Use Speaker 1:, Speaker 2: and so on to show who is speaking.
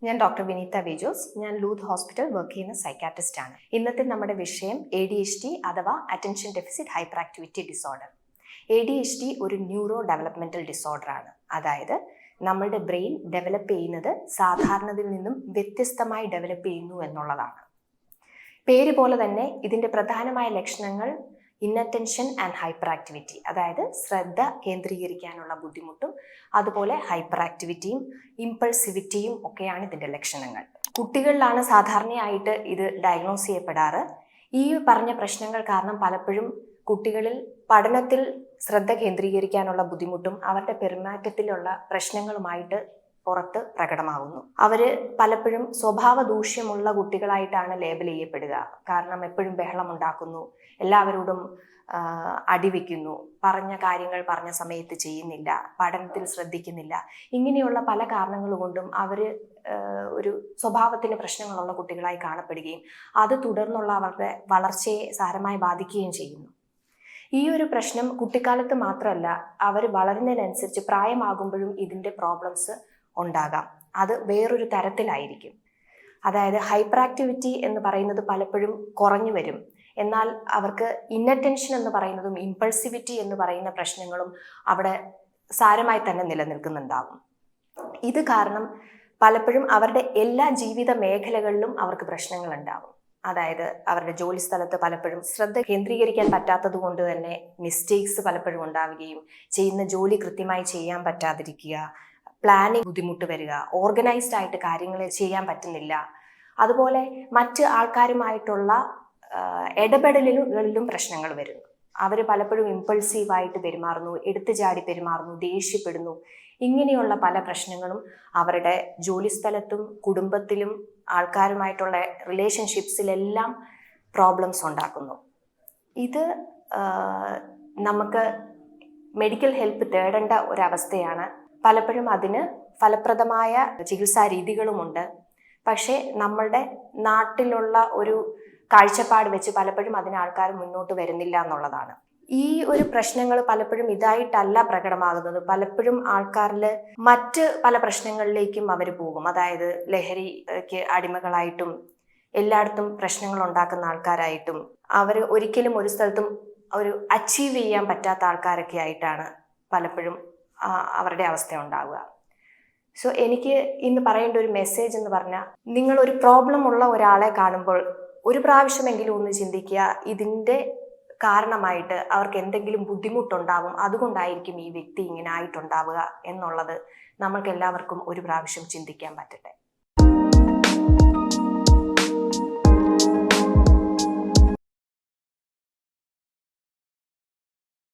Speaker 1: ഞാൻ ഡോക്ടർ വിനീത വിജോസ്. ഞാൻ ലൂത്ത് hospital work ചെയ്യുന്ന സൈക്കാട്രിസ്റ്റ് ആണ്. ഇന്നത്തെ നമ്മുടെ വിഷയം ADHD അഥവാ attention deficit hyper activity disorder. ADHD ഒരു ന്യൂറോ ഡെവലപ്മെന്റൽ ഡിസോർഡർ ആണ്. അതായത് നമ്മളുടെ ബ്രെയിൻ ഡെവലപ്പ് ചെയ്യുന്നത് സാധാരണയിൽ നിന്നും വ്യത്യസ്തമായി ഡെവലപ്പ് ചെയ്യുന്നു എന്നുള്ളതാണ്. പേര് പോലെ തന്നെ ഇതിൻ്റെ പ്രധാനമായ ലക്ഷണങ്ങൾ ഇന്നറ്റൻഷൻ ആൻഡ് ഹൈപ്പർ ആക്ടിവിറ്റി, അതായത് ശ്രദ്ധ കേന്ദ്രീകരിക്കാനുള്ള ബുദ്ധിമുട്ടും അതുപോലെ ഹൈപ്പർ ആക്ടിവിറ്റിയും ഇമ്പൾസിവിറ്റിയും ഒക്കെയാണ് ഇതിൻ്റെ ലക്ഷണങ്ങൾ. കുട്ടികളിലാണ് സാധാരണയായിട്ട് ഇത് ഡയഗ്നോസ് ചെയ്യപ്പെടാറ്. ഈ പറഞ്ഞ പ്രശ്നങ്ങൾ കാരണം പലപ്പോഴും കുട്ടികളിൽ പഠനത്തിൽ ശ്രദ്ധ കേന്ദ്രീകരിക്കാനുള്ള ബുദ്ധിമുട്ടും അവരുടെ പെരുമാറ്റത്തിലുള്ള പ്രശ്നങ്ങളുമായിട്ട് പുറത്ത് പ്രകടമാകുന്നു. അവര് പലപ്പോഴും സ്വഭാവ ദൂഷ്യമുള്ള കുട്ടികളായിട്ടാണ് ലേബൽ ചെയ്യപ്പെടുക. കാരണം എപ്പോഴും ബഹളം ഉണ്ടാക്കുന്നു, എല്ലാവരോടും അടിവെക്കുന്നു, പറഞ്ഞ കാര്യങ്ങൾ പറഞ്ഞ സമയത്ത് ചെയ്യുന്നില്ല, പഠനത്തിൽ ശ്രദ്ധിക്കുന്നില്ല. ഇങ്ങനെയുള്ള പല കാരണങ്ങൾ കൊണ്ടും അവര് ഒരു സ്വഭാവത്തിന് പ്രശ്നങ്ങളുള്ള കുട്ടികളായി കാണപ്പെടുകയും അത് തുടർന്നുള്ള അവരുടെ വളർച്ചയെ സാരമായി ബാധിക്കുകയും ചെയ്യുന്നു. ഈ ഒരു പ്രശ്നം കുട്ടിക്കാലത്ത് മാത്രമല്ല, അവർ വളരുന്നതിനനുസരിച്ച് പ്രായമാകുമ്പോഴും ഇതിൻ്റെ പ്രോബ്ലംസ് ഉണ്ടാകാം. അത് വേറൊരു തരത്തിലായിരിക്കും. അതായത് ഹൈപ്പർ ആക്ടിവിറ്റി എന്ന് പറയുന്നത് പലപ്പോഴും കുറഞ്ഞു വരും. എന്നാൽ അവർക്ക് ഇന്നറ്റൻഷൻ എന്ന് പറയുന്നതും ഇമ്പൾസിവിറ്റി എന്ന് പറയുന്ന പ്രശ്നങ്ങളും അവിടെ സാരമായി തന്നെ നിലനിൽക്കുന്നുണ്ടാകും. ഇത് കാരണം പലപ്പോഴും അവരുടെ എല്ലാ ജീവിത മേഖലകളിലും അവർക്ക് പ്രശ്നങ്ങൾ ഉണ്ടാകും. അതായത് അവരുടെ ജോലി സ്ഥലത്ത് പലപ്പോഴും ശ്രദ്ധ കേന്ദ്രീകരിക്കാൻ പറ്റാത്തത് കൊണ്ട് തന്നെ മിസ്റ്റേക്സ് പലപ്പോഴും ഉണ്ടാവുകയും, ചെയ്യുന്ന ജോലി കൃത്യമായി ചെയ്യാൻ പറ്റാതിരിക്കുക, പ്ലാനിങ് ബുദ്ധിമുട്ട് വരിക, ഓർഗനൈസ്ഡ് ആയിട്ട് കാര്യങ്ങൾ ചെയ്യാൻ പറ്റുന്നില്ല. അതുപോലെ മറ്റ് ആൾക്കാരുമായിട്ടുള്ള ഇടപെടലുകളിലും പ്രശ്നങ്ങൾ വരുന്നു. അവർ പലപ്പോഴും ഇമ്പൾസീവായിട്ട് പെരുമാറുന്നു, എടുത്തു ചാടി പെരുമാറുന്നു, ദേഷ്യപ്പെടുന്നു. ഇങ്ങനെയുള്ള പല പ്രശ്നങ്ങളും അവരുടെ ജോലിസ്ഥലത്തും കുടുംബത്തിലും ആൾക്കാരുമായിട്ടുള്ള റിലേഷൻഷിപ്സിലെല്ലാം പ്രോബ്ലംസ് ഉണ്ടാക്കുന്നു. ഇത് നമുക്ക് മെഡിക്കൽ ഹെൽപ്പ് തേടേണ്ട ഒരവസ്ഥയാണ്. പലപ്പോഴും അതിന് ഫലപ്രദമായ ചികിത്സാ രീതികളുമുണ്ട്. പക്ഷേ നമ്മളുടെ നാട്ടിലുള്ള ഒരു കാഴ്ചപ്പാട് വെച്ച് പലപ്പോഴും അതിന് ആൾക്കാർ മുന്നോട്ട് വരുന്നില്ല എന്നുള്ളതാണ്. ഈ ഒരു പ്രശ്നങ്ങൾ പലപ്പോഴും ഇതായിട്ടല്ല പ്രകടമാകുന്നത്. പലപ്പോഴും ആൾക്കാരിൽ മറ്റ് പല പ്രശ്നങ്ങളിലേക്കും അവർ പോകും. അതായത് ലഹരിക്ക് അടിമകളായിട്ടും എല്ലായിടത്തും പ്രശ്നങ്ങൾ ഉണ്ടാക്കുന്ന ആൾക്കാരായിട്ടും അവർ ഒരിക്കലും ഒരു സ്ഥലത്തും ഒരു അച്ചീവ് ചെയ്യാൻ പറ്റാത്ത ആൾക്കാരൊക്കെ ആയിട്ടാണ് പലപ്പോഴും അവരുടെ അവസ്ഥ ഉണ്ടാവുക. സോ എനിക്ക് ഇന്ന് പറയേണ്ട ഒരു മെസ്സേജ് എന്ന് പറഞ്ഞാൽ, നിങ്ങൾ ഒരു പ്രോബ്ലം ഉള്ള ഒരാളെ കാണുമ്പോൾ ഒരു പ്രാവശ്യമെങ്കിലും ഒന്ന് ചിന്തിക്കുക, ഇതിൻ്റെ കാരണമായിട്ട് അവർക്ക് എന്തെങ്കിലും ബുദ്ധിമുട്ടുണ്ടാവും, അതുകൊണ്ടായിരിക്കും ഈ വ്യക്തി ഇങ്ങനെ ആയിട്ടുണ്ടാവുക എന്നുള്ളത് നമ്മൾക്ക് എല്ലാവർക്കും ഒരു പ്രാവശ്യം ചിന്തിക്കാൻ പറ്റട്ടെ.